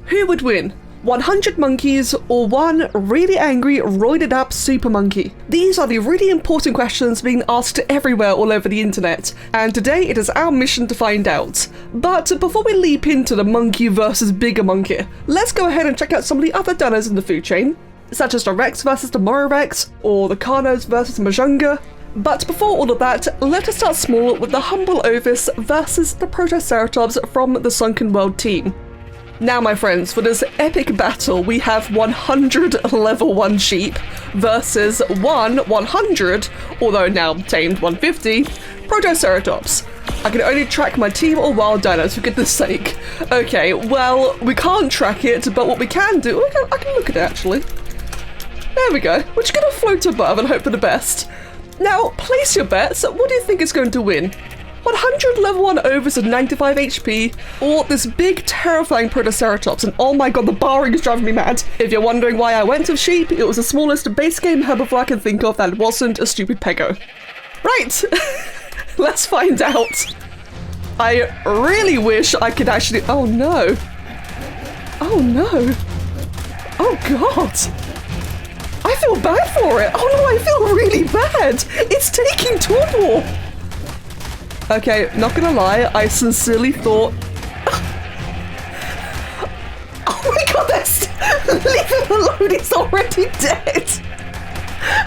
Who would win? 100 monkeys or one really angry, roided up super monkey? These are the really important questions being asked everywhere all over the internet, and today it is our mission to find out. But before we leap into the monkey versus bigger monkey, let's go ahead and check out some of the other dinos in the food chain, such as the Rex versus the Mororex, or the Carnos versus the Majunga. But before all of that, let us start small with the humble Ovis versus the Protoceratops from the Sunken World team. Now, my friends, for this epic battle, we have 100 level 1 sheep versus 100, although now tamed 150, Protoceratops. I can only track my team or wild dinos, for goodness sake. Okay, well, we can't track it, but what we can do, I can look at it actually. There we go. We're just going to float above and hope for the best. Now, place your bets. What do you think is going to win? 100 level 1 Ovis at 95 HP, or this big terrifying Protoceratops, and oh my god, the barring is driving me mad. If you're wondering why I went with sheep, it was the smallest base game herbivore I can think of that wasn't a stupid pego. Right, let's find out. I really wish I could actually, oh no. Oh no. Oh god. I feel bad for it. Oh no, I feel really bad. It's taking turmoil. Okay, not gonna lie, I sincerely thought... Oh my god, leave him alone, he's already dead!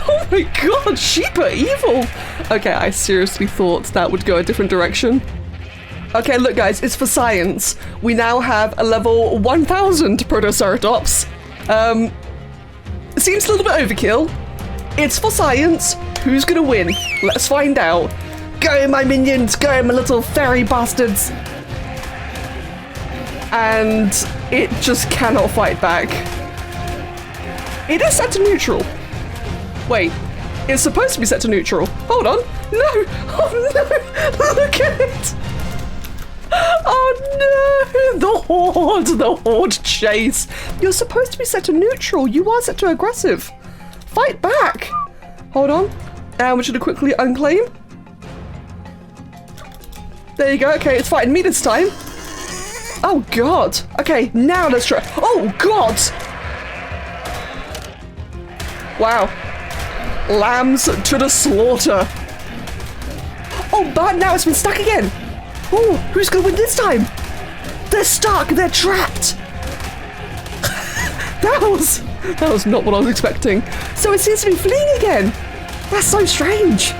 Oh my god, sheep are evil! Okay, I seriously thought that would go a different direction. Okay, look guys, it's for science. We now have a level 1000 Protoceratops. Seems a little bit overkill. It's for science. Who's gonna win? Let's find out. Go, my minions! Go, my little fairy bastards! And it just cannot fight back. It is set to neutral. Wait, it's supposed to be set to neutral. Hold on. No! Oh no! Look at it! Oh no! The horde chase! You're supposed to be set to neutral. You are set to aggressive. Fight back! Hold on. And we're going to quickly unclaim. There you go, okay, it's fighting me this time. Oh god. Okay, now let's try. Oh god! Wow. Lambs to the slaughter. Oh, but now it's been stuck again. Oh, who's gonna win this time? They're stuck, they're trapped. That was not what I was expecting. So it seems to be fleeing again. That's so strange.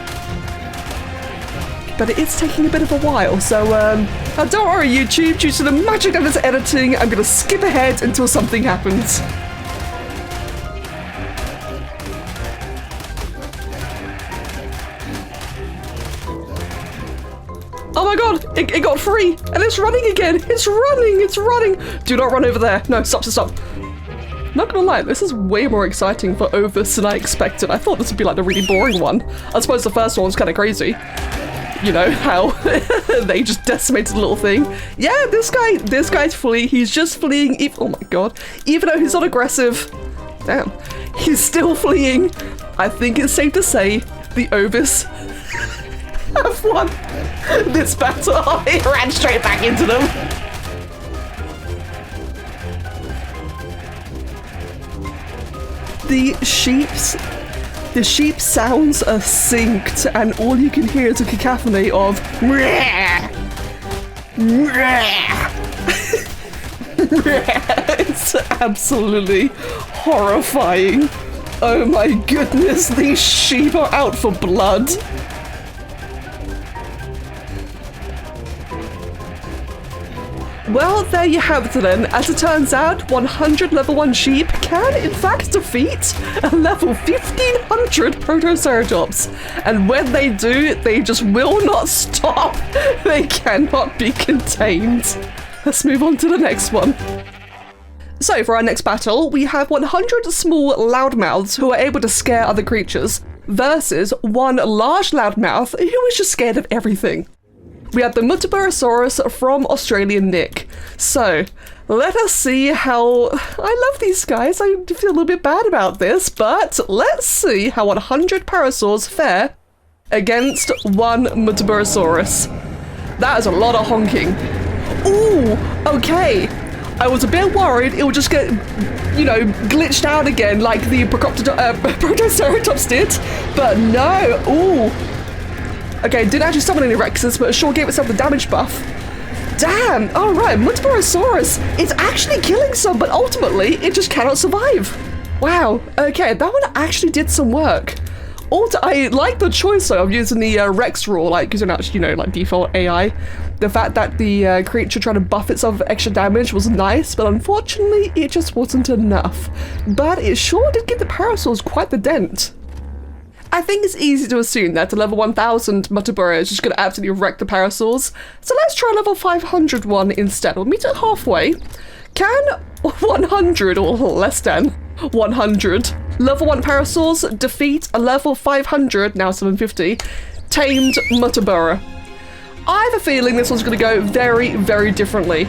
But it is taking a bit of a while, so don't worry YouTube, due to the magic of this editing, I'm gonna skip ahead until something happens. Oh my god, it got free, and it's running again, it's running! Do not run over there, no, stop. Not gonna lie, this is way more exciting for Ovis than I expected. I thought this would be like the really boring one. I suppose the first one was kind of crazy. You know, how they just decimated the little thing. Yeah, this guy's fleeing. He's just fleeing. Oh my god. Even though he's not aggressive. Damn. He's still fleeing. I think it's safe to say the Ovis have won this battle. He ran straight back into them. The sheep sounds are synced, and all you can hear is a cacophony of It's absolutely horrifying. Oh my goodness, these sheep are out for blood. Well, there you have it then. As it turns out, 100 level 1 sheep can in fact defeat a level 1500 Protoceratops. And when they do, they just will not stop. They cannot be contained. Let's move on to the next one. So for our next battle, we have 100 small loudmouths who are able to scare other creatures versus one large loudmouth who is just scared of everything. We have the Muttaburrasaurus from Australian Nick. So, let us see how... I love these guys, I feel a little bit bad about this, but let's see how 100 parasaurs fare against one Muttaburrasaurus. That is a lot of honking. Ooh, okay. I was a bit worried it would just get, you know, glitched out again like the Protoceratops did, but no. Ooh. Okay, didn't actually summon any Rexes, but sure gave itself the damage buff. Damn, alright, Muttaburrasaurus, it's actually killing some, but ultimately it just cannot survive. Wow, okay, that one actually did some work. Also, I like the choice though of using the Rex rule, like using actually, you know, like default AI. The fact that the creature trying to buff itself with extra damage was nice, but unfortunately it just wasn't enough. But it sure did give the parasaurs quite the dent. I think it's easy to assume that a level 1000 Muttaburra is just going to absolutely wreck the parasaurs. So let's try level 500 one instead. We'll meet it halfway. Can 100 or less than 100 level 1 parasaurs defeat a level 500, now 750, tamed Muttaburra? I have a feeling this one's going to go very, very differently.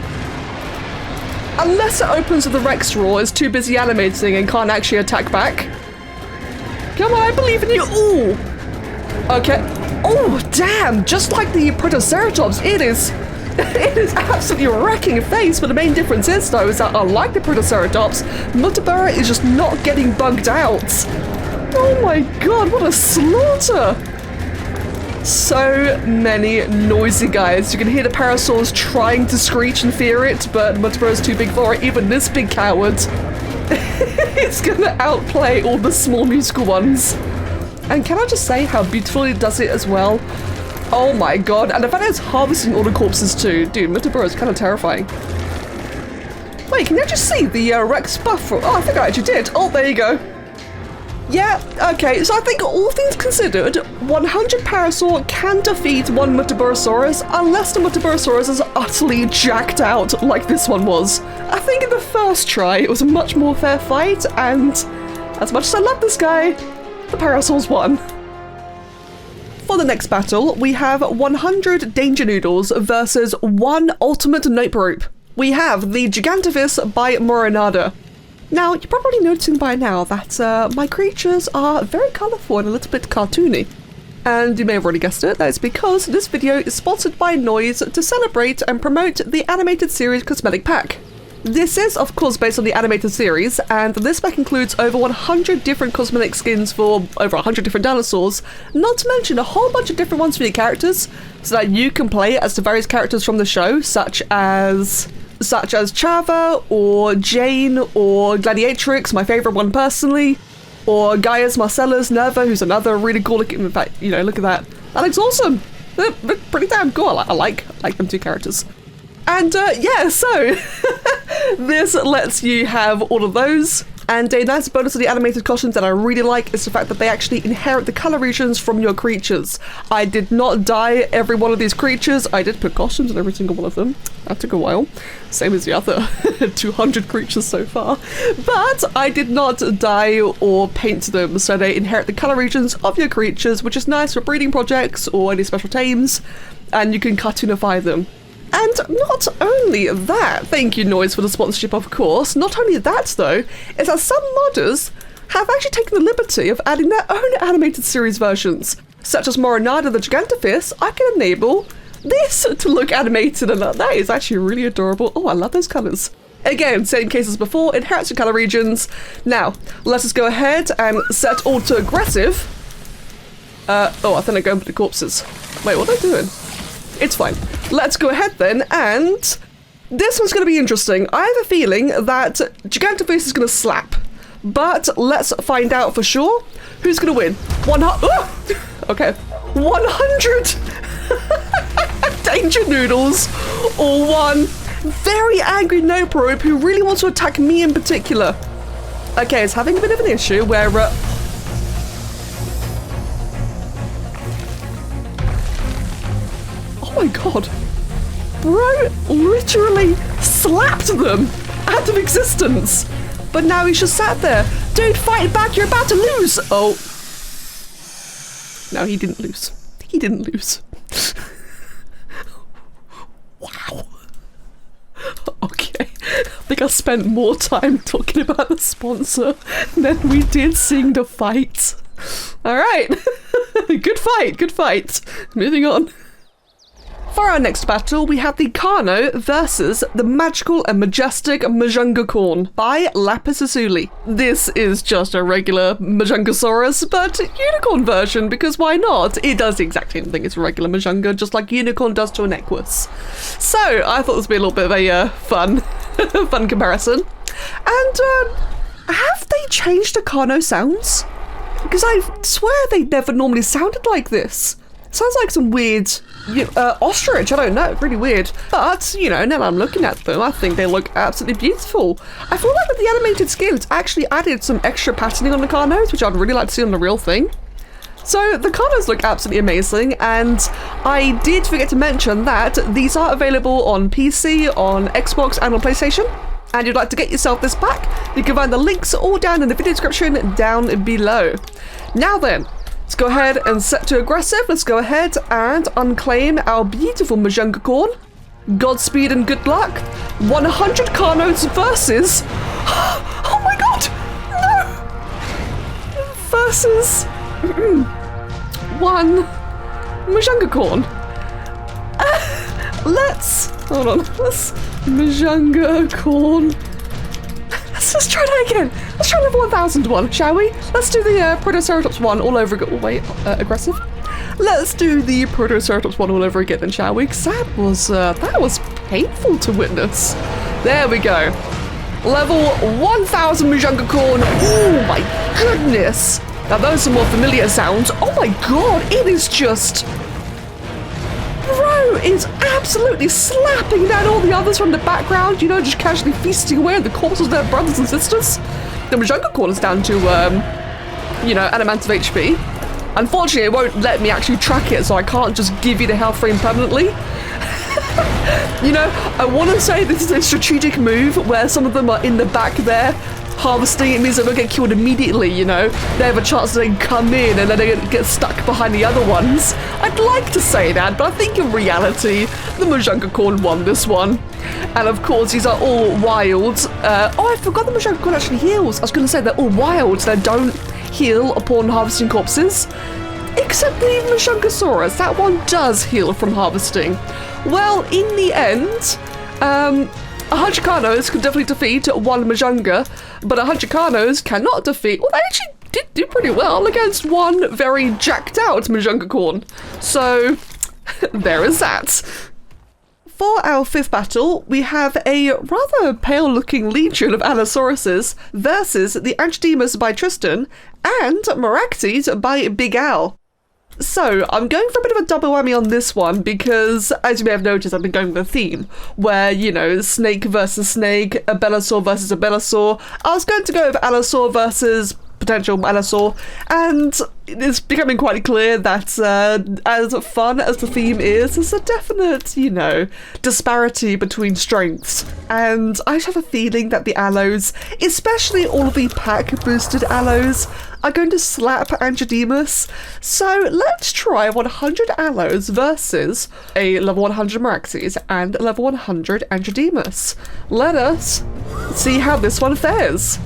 Unless it opens with the Rex roar, is too busy animating and can't actually attack back. Come on, I believe in you. Ooh. Okay. Oh, damn. Just like the Protoceratops, it is absolutely wrecking face. But the main difference is, though, is that unlike the Protoceratops, Muttaburra is just not getting bugged out. Oh my god, what a slaughter. So many noisy guys. You can hear the parasaurs trying to screech and fear it, but Muttaburra's too big for it. Even this big coward. It's gonna outplay all the small musical ones. And can I just say how beautifully it does it as well? Oh my god, and the fact that it's harvesting all the corpses too. Dude, Muttaburra is kind of terrifying. Wait, can you just see the Rex buff? Oh, I think I actually did. Oh, there you go. Yeah, okay, so I think all things considered, 100 parasaur can defeat one Muttaburrasaurus unless the Muttaburrasaurus is utterly jacked out like this one was. I think in the first try it was a much more fair fight, and as much as I love this guy, the parasaurs won. For the next battle, we have 100 danger noodles versus one ultimate nope rope. We have the Gigantophis by Moronada. Now, you're probably noticing by now that my creatures are very colourful and a little bit cartoony. And you may have already guessed it, that is because this video is sponsored by Noise to celebrate and promote the animated series cosmetic pack. This is, of course, based on the animated series, and this pack includes over 100 different cosmetic skins for over 100 different dinosaurs, not to mention a whole bunch of different ones for your characters, so that you can play as the various characters from the show, such as Chava, or Jane, or Gladiatrix, my favourite one personally, or Gaius Marcellus Nerva, who's another really cool looking, in fact, you know, look at that. That looks awesome! They're pretty damn cool, I like them two characters. And yeah, so this lets you have all of those. And a nice bonus of the animated costumes that I really like is the fact that they actually inherit the colour regions from your creatures. I did not dye every one of these creatures. I did put costumes on every single one of them. That took a while. Same as the other 200 creatures so far. But I did not dye or paint them, so they inherit the colour regions of your creatures, which is nice for breeding projects or any special tames, and you can cartoonify them. And not only that, thank you Noise for the sponsorship of course, not only that though, is that some modders have actually taken the liberty of adding their own animated series versions. Such as Moronada the Gigantophis, I can enable this to look animated, and that is actually really adorable. Oh, I love those colours. Again, same case as before, inherits your colour regions. Now, let us go ahead and set all to aggressive. Oh, I think I'm going for the corpses. Wait, what are they doing? It's fine. Let's go ahead then, and this one's going to be interesting. I have a feeling that Gigantophis is going to slap, but let's find out for sure. Who's going to win? Okay. 100 danger noodles or one very angry nope rope who really wants to attack me in particular. Okay, it's having a bit of an issue where oh my god, bro literally slapped them out of existence, but now he's just sat there. Dude, fight back, you're about to lose. Oh, no, he didn't lose. He didn't lose. Wow. Okay, I think I spent more time talking about the sponsor than we did seeing the fight. All right. Good fight, good fight. Moving on. For our next battle, we have the Carno versus the magical and majestic Majungacorn by Lapis Lazuli. This is just a regular Majungasaurus, but unicorn version, because why not? It does the exact same thing as a regular Majunga, just like unicorn does to an Equus. So I thought this would be a little bit of a fun comparison. And have they changed the Carno sounds? Because I swear they never normally sounded like this. Sounds like some weird ostrich, I don't know, really weird. But, you know, now I'm looking at them, I think they look absolutely beautiful. I feel like with the animated skin, it's actually added some extra patterning on the Carnos, which I'd really like to see on the real thing. So the Carnos look absolutely amazing, and I did forget to mention that these are available on PC, on Xbox, and on PlayStation. And you'd like to get yourself this pack, you can find the links all down in the video description down below. Now then, let's go ahead and set to aggressive. Let's go ahead and unclaim our beautiful Majungacorn. Godspeed and good luck. 100 Carnos versus... Oh my god! No! Versus... one Majungacorn. Let's... Hold on. Let's... Majungacorn. Let's just try that again. Let's try level 1001, shall we? Let's do the Protoceratops one all over again. Oh wait, aggressive. Let's do the Protoceratops one all over again then, shall we? Because that was painful to witness. There we go. Level 1000 Majungacorn. Oh my goodness. Now those are more familiar sounds. Oh my god, it is just... Bro is absolutely slapping down all the others from the background, you know, just casually feasting away on the corpses of their brothers and sisters. The Majungacorn is down to, you know, an amount of HP. Unfortunately, it won't let me actually track it, so I can't just give you the health frame permanently. You know, I want to say this is a strategic move where some of them are in the back there harvesting. It means they don't get killed immediately, you know. They have a chance to then come in and then they get stuck behind the other ones. I'd like to say that, but I think in reality, the Majungacorn won this one. And of course, these are all wild. Oh, I forgot the Majungacorn actually heals. I was going to say they're all wild. They don't heal upon harvesting corpses. Except the Majungasaurus. That one does heal from harvesting. Well, in the end, 100 Carnos can definitely defeat one Majunga, but 100 Carnos cannot defeat... Well, they actually did do pretty well against one very jacked out Majungacorn. So, there is that. For our fifth battle, we have a rather pale-looking legion of Allosauruses versus the Angiodemus by Tristan and Meraxes by Big Al. So, I'm going for a bit of a double whammy on this one because, as you may have noticed, I've been going with a theme where, you know, snake versus snake, a Bellasaur versus a Bellasaur. I was going to go with Allosaur versus potential Allosaur, and it's becoming quite clear that as fun as the theme is, there's a definite, you know, disparity between strengths. And I just have a feeling that the Allos, especially all of the pack-boosted Allos, are going to slap Angiodemus. So let's try 100 Allos versus a level 100 Meraxes and a level 100 Angiodemus. Let us see how this one fares.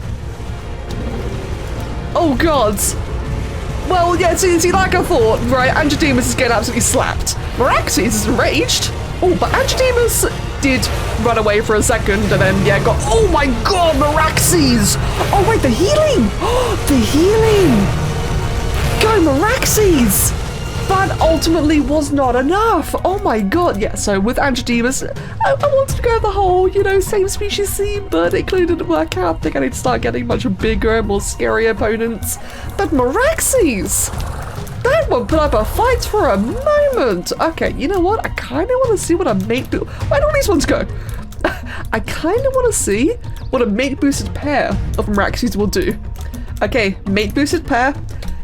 Oh god. Well, yeah, see, like I thought, right, Angiodemus is getting absolutely slapped. Meraxes is enraged. Oh, but Angiodemus did run away for a second and then, yeah, got... Oh my god, Meraxes! Oh wait, the healing! The healing! Go Meraxes! That ultimately was not enough. Oh my god, yeah, so with Angiodemus, I wanted to go the whole, you know, same species theme, but it clearly didn't work out. I think I need to start getting much bigger, more scary opponents. But Meraxes! That one put up a fight for a moment. Okay, you know what? I kind of want to see what a mate... Where do all these ones go? I kind of want to see what a mate-boosted pair of Meraxes will do. Okay, mate-boosted pair.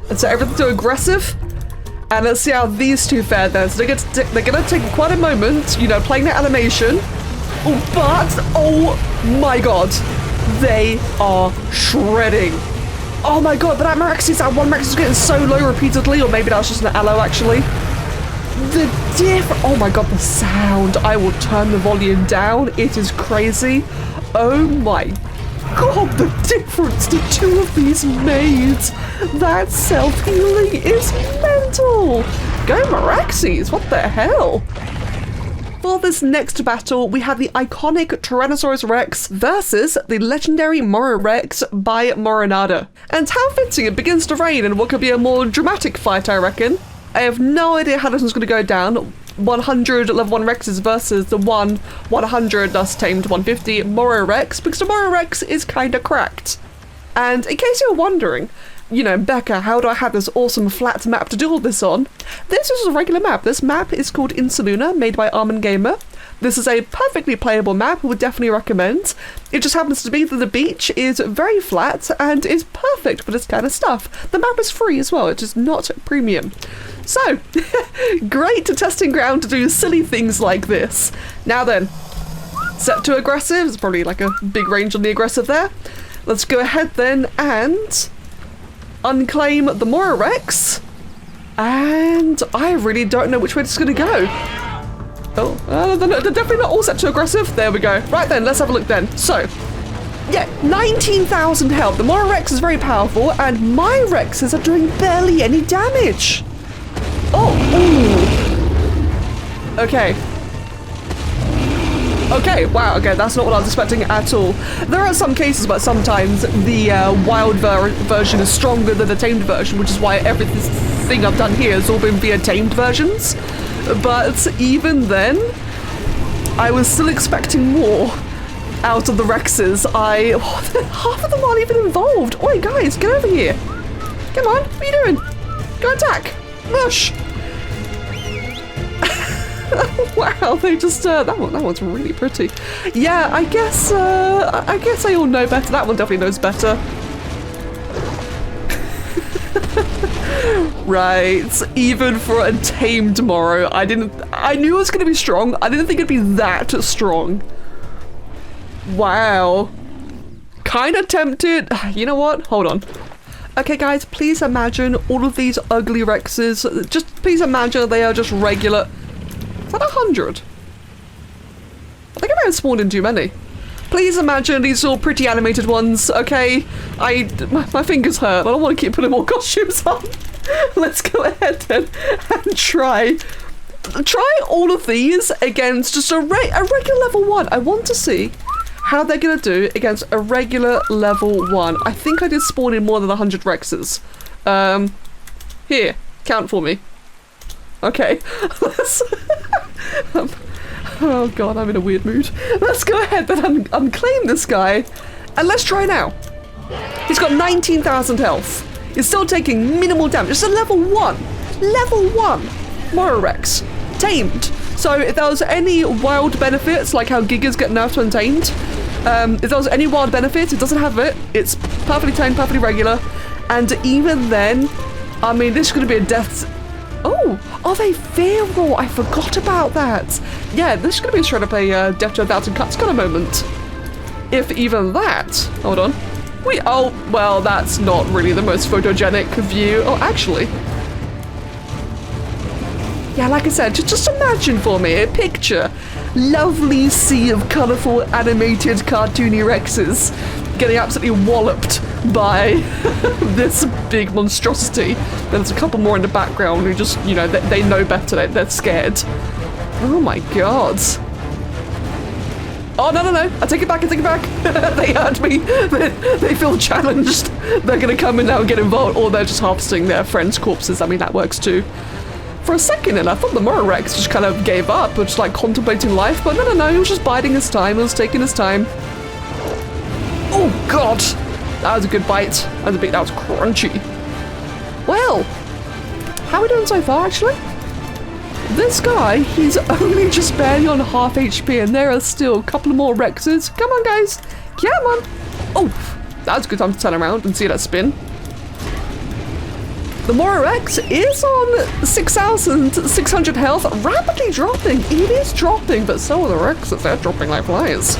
And so everything to aggressive. And let's see how these two fare then. So they're gonna take quite a moment, you know, playing their animation. Oh, but, oh my god, they are shredding. Oh my god, but that Meraxes, that one Meraxes is getting so low repeatedly, or maybe that was just an Allo actually. Oh my god, the sound. I will turn the volume down. It is crazy. Oh my god, the difference the two of these made. That self-healing is mental. Go Meraxes, what the hell? for this next battle, we have the iconic Tyrannosaurus Rex versus the legendary Moro Rex by Moronada. And how fitting it begins to rain in what could be a more dramatic fight, I reckon. I have no idea how this one's going to go down. 100 level 1 Rexes versus the 100 thus tamed 150 Moro Rex, because the Moro Rex is kind of cracked. And in case you're wondering, you know, Becca, how do I have this awesome flat map to do all this on? This is a regular map. This map is called Insuluna, made by Armin Gamer. This is a perfectly playable map, I would definitely recommend. It just happens to be that the beach is very flat and is perfect for this kind of stuff. The map is free as well, it is not premium. So, great testing ground to do silly things like this. Now then, set to aggressive. There's probably like a big range on the aggressive there. Let's go ahead then and unclaim the Moro Rex. And I really don't know which way this is going to go. Oh, they're definitely not all set to aggressive. There we go. Right then, let's have a look then. So, yeah, 19,000 health. The Moro Rex is very powerful, and my Rexes are doing barely any damage. Oh, ooh. Okay. Okay, wow, okay, that's not what I was expecting at all. There are some cases, but sometimes the wild version is stronger than the tamed version, which is why everything I've done here has all been via tamed versions. But even then, I was still expecting more out of the Rexes. Half of them aren't even involved. Oi, guys, get over here. Come on, what are you doing? Go attack. Mush. Wow, they just that one's really pretty. Yeah, I guess I all know better. That one definitely knows better. Right, even for a tamed Moro, I knew it was gonna be strong. I didn't think it'd be that strong. Wow. Kinda tempted. You know what? Hold on. Okay guys, please imagine all of these ugly Rexes. Just please imagine they are just regular. Is that 100? I think I might have spawned in too many. Please imagine these all pretty animated ones, okay? My fingers hurt. I don't want to keep putting more costumes on. Let's go ahead then and try all of these against just a regular level 1. I want to see how they're gonna do against a regular level 1. I think I did spawn in more than 100 Rexes. Here, count for me. Okay. Oh god, I'm in a weird mood. Let's go ahead and unclaim this guy, and let's try now. He's got 19,000 health. He's still taking minimal damage. It's a level 1. Level 1 Moro Rex. Tamed. So if there was any wild benefits, like how gigas get nerfed when tamed, if there was any wild benefits, it doesn't have it. It's perfectly tamed, perfectly regular. And even then, I mean, this is going to be a death... Oh, are they feral? I forgot about that. Yeah, this is going to be straight up a death to 1,000 cuts kind of moment. If even that. Hold on. Oh, well, that's not really the most photogenic view. Oh, actually. Yeah, like I said, just imagine for me a picture. Lovely sea of colourful, animated, cartoony Rexes getting absolutely walloped by this big monstrosity. There's a couple more in the background who just, you know, they know better. They're scared. Oh my god. Oh, no. I take it back. They hurt me. They feel challenged. They're going to come in now and get involved, or they're just harvesting their friends' corpses. I mean, that works too. For a second, and I thought the Moro Rex just kind of gave up, just like contemplating life, but no, he was just biding his time. He was taking his time. Oh god, that was a good bite. That was crunchy. Well, how are we doing so far, actually? This guy, he's only just barely on half HP, and there are still a couple of more Rexes. Come on, guys. Come on. Oh, that was a good time to turn around and see that spin. The Moro Rex is on 6,600 health, rapidly dropping. It is dropping, but so are the Rexes. They're dropping like flies.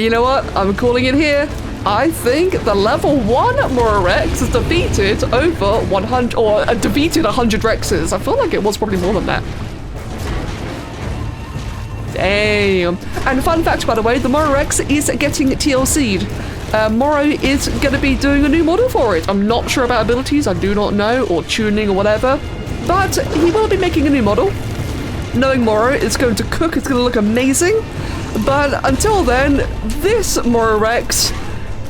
You know what? I'm calling it here. I think the level 1 Moro Rex has defeated over 100, or defeated 100 Rexes. I feel like it was probably more than that. Damn. And fun fact, by the way, the Moro Rex is getting TLC'd. Moro is going to be doing a new model for it. I'm not sure about abilities, I do not know, or tuning or whatever. But he will be making a new model. knowing Moro, it's going to cook, it's going to look amazing. But until then, this Moro Rex,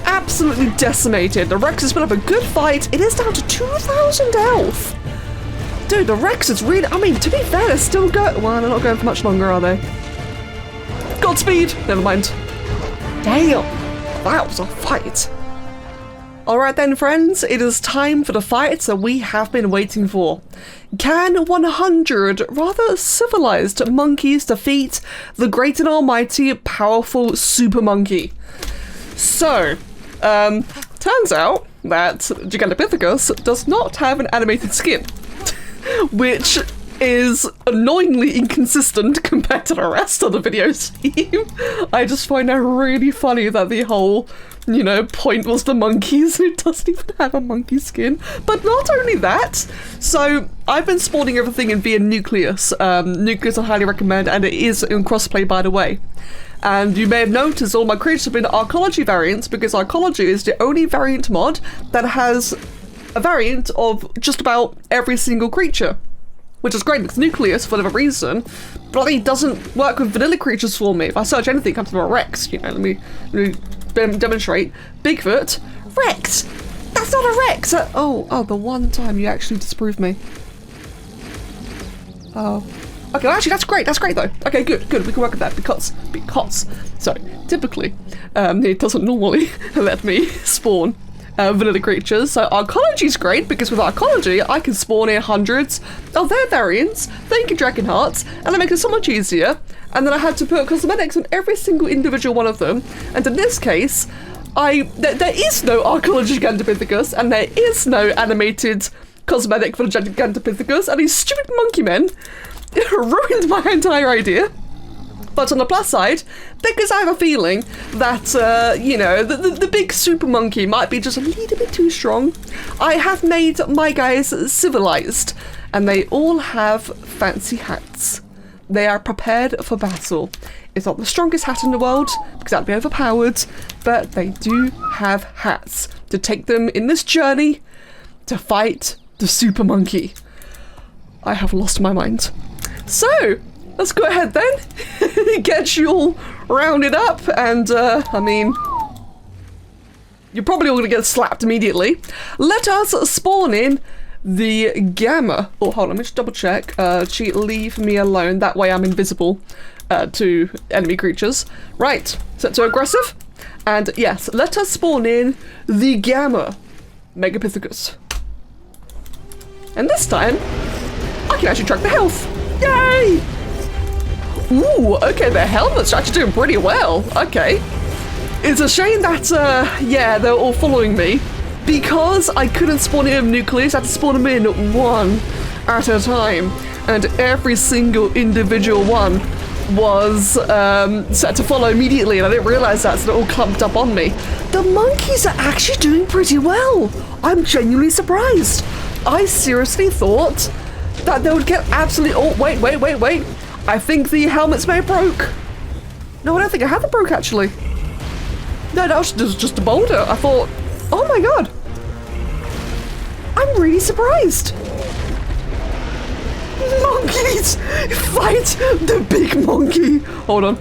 absolutely decimated. The Rex has put up a good fight. It is down to 2,000 health. Dude, the Rex is really, I mean, to be fair, they're still going, well, they're not going for much longer, are they? Godspeed! Never mind. Damn, that was a fight. Alright then, friends, it is time for the fight that we have been waiting for. Can 100 rather civilized monkeys defeat the great and almighty powerful super monkey? So, turns out that Giganotosaurus does not have an animated skin, which is annoyingly inconsistent compared to the rest of the video scheme. I just find that really funny that the whole, you know, point was the monkeys, and it doesn't even have a monkey skin. But not only that, so I've been spawning everything in via Nucleus. Nucleus I highly recommend, and it is in crossplay, by the way. And you may have noticed all my creatures have been Arcology variants, because Arcology is the only variant mod that has a variant of just about every single creature. Which is great, because Nucleus, for whatever reason, bloody doesn't work with vanilla creatures for me. If I search anything, it comes to a Rex. You know, let me demonstrate. Bigfoot. Rex! That's not a Rex! Oh, the one time you actually disproved me. Oh. Okay, well, actually, that's great though. Okay, good, we can work with that, because, so, typically, it doesn't normally let me spawn vanilla creatures. So Arcology is great, because with Arcology I can spawn in hundreds of their variants, thank you Dragon Hearts, and that makes it so much easier. And then I had to put cosmetics on every single individual one of them, and in this case there is no Arcology Gigantopithecus, and there is no animated cosmetic for the Gigantopithecus, and these stupid monkey men ruined my entire idea. But on the plus side, because I have a feeling that, you know, the big super monkey might be just a little bit too strong, I have made my guys civilized, and they all have fancy hats. They are prepared for battle. It's not the strongest hat in the world, because that'd be overpowered, but they do have hats to take them in this journey to fight the super monkey. I have lost my mind. So, let's go ahead then, get you all rounded up, and I mean, you're probably all gonna get slapped immediately. Let us spawn in the Gamma. Oh, hold on, let me just double check. Cheat, leave me alone, that way I'm invisible to enemy creatures. Right, set to aggressive, and yes, let us spawn in the Gamma Megapithecus. And this time, I can actually track the health. Yay! Ooh, okay, their helmets are actually doing pretty well. Okay. It's a shame that, yeah, they're all following me. Because I couldn't spawn in Nucleus, I had to spawn them in one at a time. And every single individual one was set to follow immediately, and I didn't realize that, so they're all clumped up on me. The monkeys are actually doing pretty well. I'm genuinely surprised. I seriously thought that they would get absolutely, oh, wait. I think the helmets may have broke. No, I don't think I have it broke, actually. No, that was just a boulder. I thought, oh my god. I'm really surprised. Monkeys! Fight the big monkey! Hold on.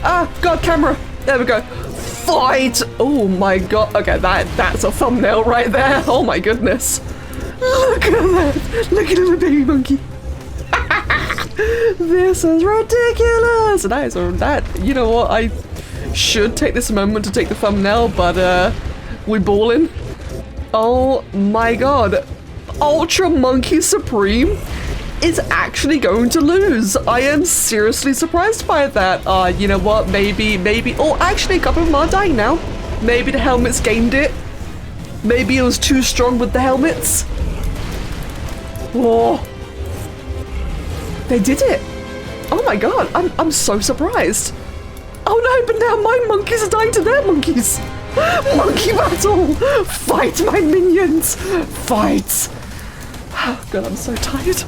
Ah, god, camera. There we go. Fight! Oh my god. Okay, that's a thumbnail right there. Oh my goodness. Look at that. Look at the baby monkey. This is ridiculous. That, you know what? I should take this moment to take the thumbnail, but we balling. Oh my god. Ultra Monkey Supreme is actually going to lose. I am seriously surprised by that. You know what? Maybe. Oh, actually, a couple of them are dying now. Maybe the helmets gained it. Maybe it was too strong with the helmets. Oh. They did it. Oh my god. I'm so surprised. Oh no, but now my monkeys are dying to their monkeys. Monkey battle. Fight, my minions. Fight. Oh god, I'm so tired.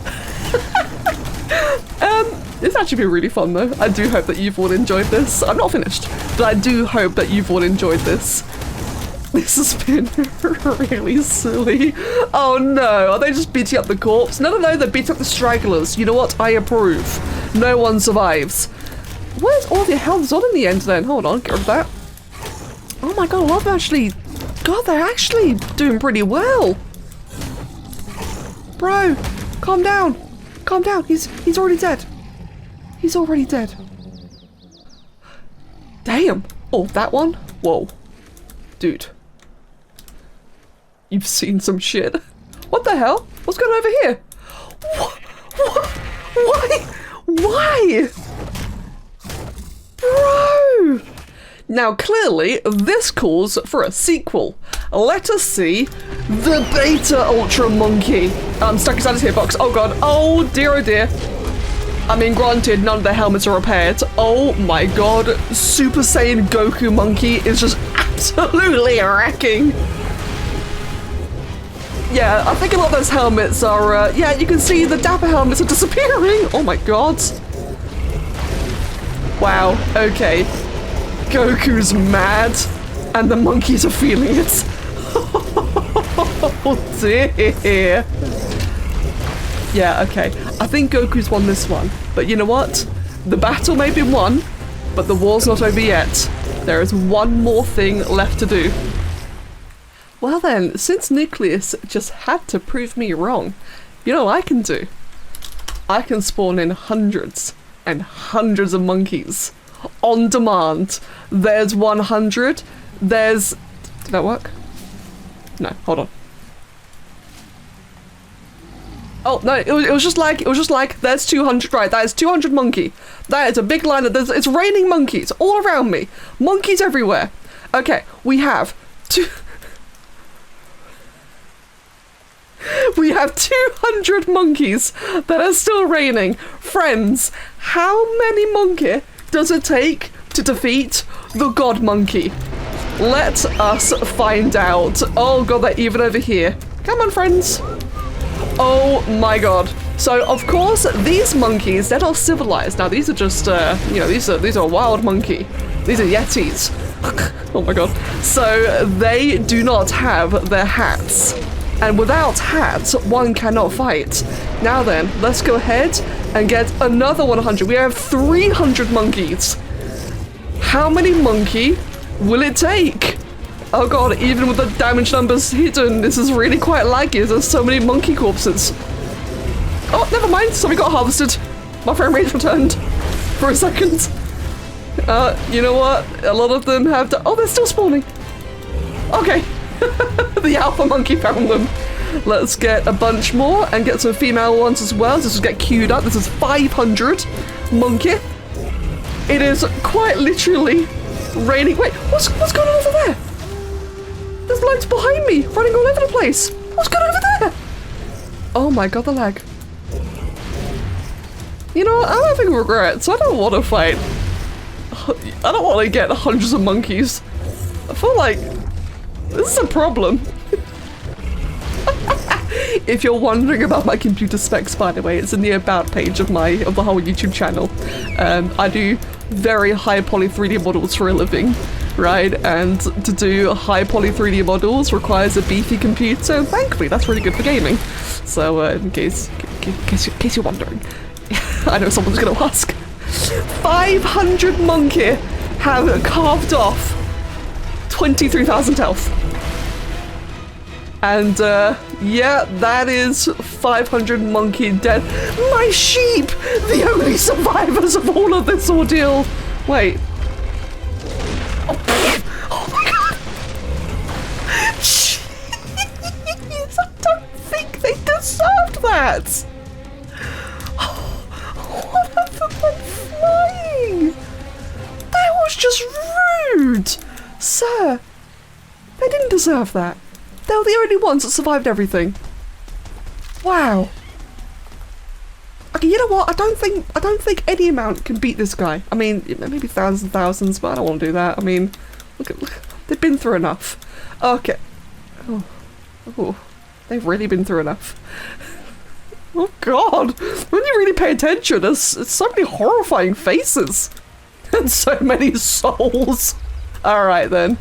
It's actually been really fun though. I do hope that you've all enjoyed this. I'm not finished, but I do hope that you've all enjoyed this. This has been really silly. Oh no, are they just beating up the corpse? No, they're beating up the stragglers. You know what? I approve. No one survives. Where's all the health on in the end then? Hold on, get rid of that. Oh my god, I've actually... God, they're actually doing pretty well. Bro, calm down. Calm down. He's already dead. He's already dead. Damn. Oh, that one? Whoa. Dude. You've seen some shit. What the hell? What's going on over here? What? Why? Why? Bro! Now clearly this calls for a sequel. Let us see the Beta Ultra Monkey. I'm stuck inside this here box. Oh god. Oh dear, oh dear. I mean, granted, none of the helmets are repaired. Oh my god. Super Saiyan Goku Monkey is just absolutely wrecking. Yeah, I think a lot of those helmets are, yeah, you can see the Dapper helmets are disappearing. Oh my god. Wow, okay. Goku's mad, and the monkeys are feeling it. Oh dear. Yeah, okay. I think Goku's won this one. But you know what? The battle may be won, but the war's not over yet. There is one more thing left to do. Well then, since Nucleus just had to prove me wrong, you know what I can do? I can spawn in hundreds and hundreds of monkeys. On demand. There's 100. There's... Did that work? No, hold on. Oh, no, it was just like, there's 200, right, that is 200 monkey. That is a big line of, it's raining monkeys all around me. Monkeys everywhere. Okay, we have we have 200 monkeys that are still raining. Friends, how many monkey does it take to defeat the God Monkey? Let us find out. Oh god, they're even over here. Come on, friends. Oh my god. So, of course, these monkeys, they're not civilized. Now, these are just, you know, these are wild monkey. These are yetis. Oh my god. So, they do not have their hats. And without hats, one cannot fight. Now then, let's go ahead and get another 100. We have 300 monkeys. How many monkey will it take? Oh god, even with the damage numbers hidden, this is really quite laggy. There's so many monkey corpses. Oh, never mind. Somebody got harvested. My frame rate returned for a second. You know what? A lot of them have to... Oh, they're still spawning. Okay. The alpha monkey found them. Let's get a bunch more and get some female ones as well. This will get queued up. This is 500 monkey. It is quite literally raining. Wait, what's going on over there? There's loads behind me, running all over the place. What's going on over there? Oh my god, the lag. You know what? I'm having regrets. I don't want to fight. I don't want to get hundreds of monkeys. I feel like this is a problem. If you're wondering about my computer specs, by the way, it's in the about page of the whole YouTube channel. I do very high poly 3D models for a living, right? And to do high poly 3D models requires a beefy computer, and thankfully that's really good for gaming. So in case you're wondering, I know someone's gonna ask. 500 monkey have carved off 23,000 health. And yeah, that is 500 monkey dead. My sheep! The only survivors of all of this ordeal. Wait. Oh my god! Jeez, I don't think they deserved that! What are them flying? That was just rude! Sir, they didn't deserve that. They were the only ones that survived everything. Wow. Okay, you know what? I don't think any amount can beat this guy. I mean, maybe thousands, but I don't want to do that. I mean, look, they've been through enough. Okay. Oh, they've really been through enough. Oh god, when you really pay attention, there's so many horrifying faces and so many souls. All right then.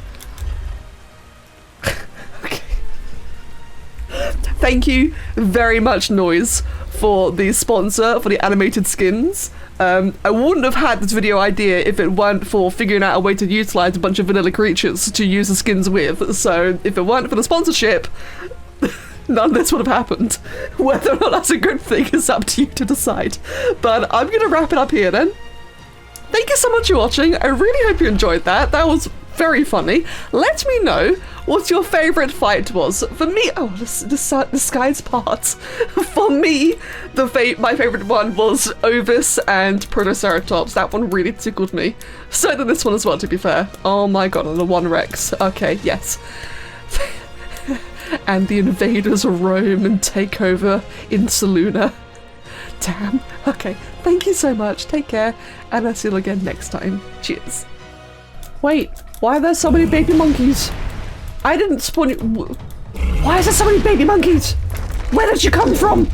thank you very much, Noise, for the sponsor for the animated skins. I wouldn't have had this video idea if it weren't for figuring out a way to utilize a bunch of vanilla creatures to use the skins with. So if it weren't for the sponsorship, none of this would have happened. Whether or not that's a good thing is up to you to decide. But I'm gonna wrap it up here then. Thank you so much for watching. I really hope you enjoyed that. That was very funny. Let me know what your favorite fight was. For me, oh, the sky's part. For me, my favorite one was Ovis and Protoceratops. That one really tickled me. So did this one as well, to be fair. Oh my god, and the one Rex. Okay, yes. And the invaders roam and take over in Saluna. Damn. Okay, thank you so much. Take care, and I'll see you again next time. Cheers. Wait, why are there so many baby monkeys? I didn't spawn you. Why is there so many baby monkeys? Where did you come from?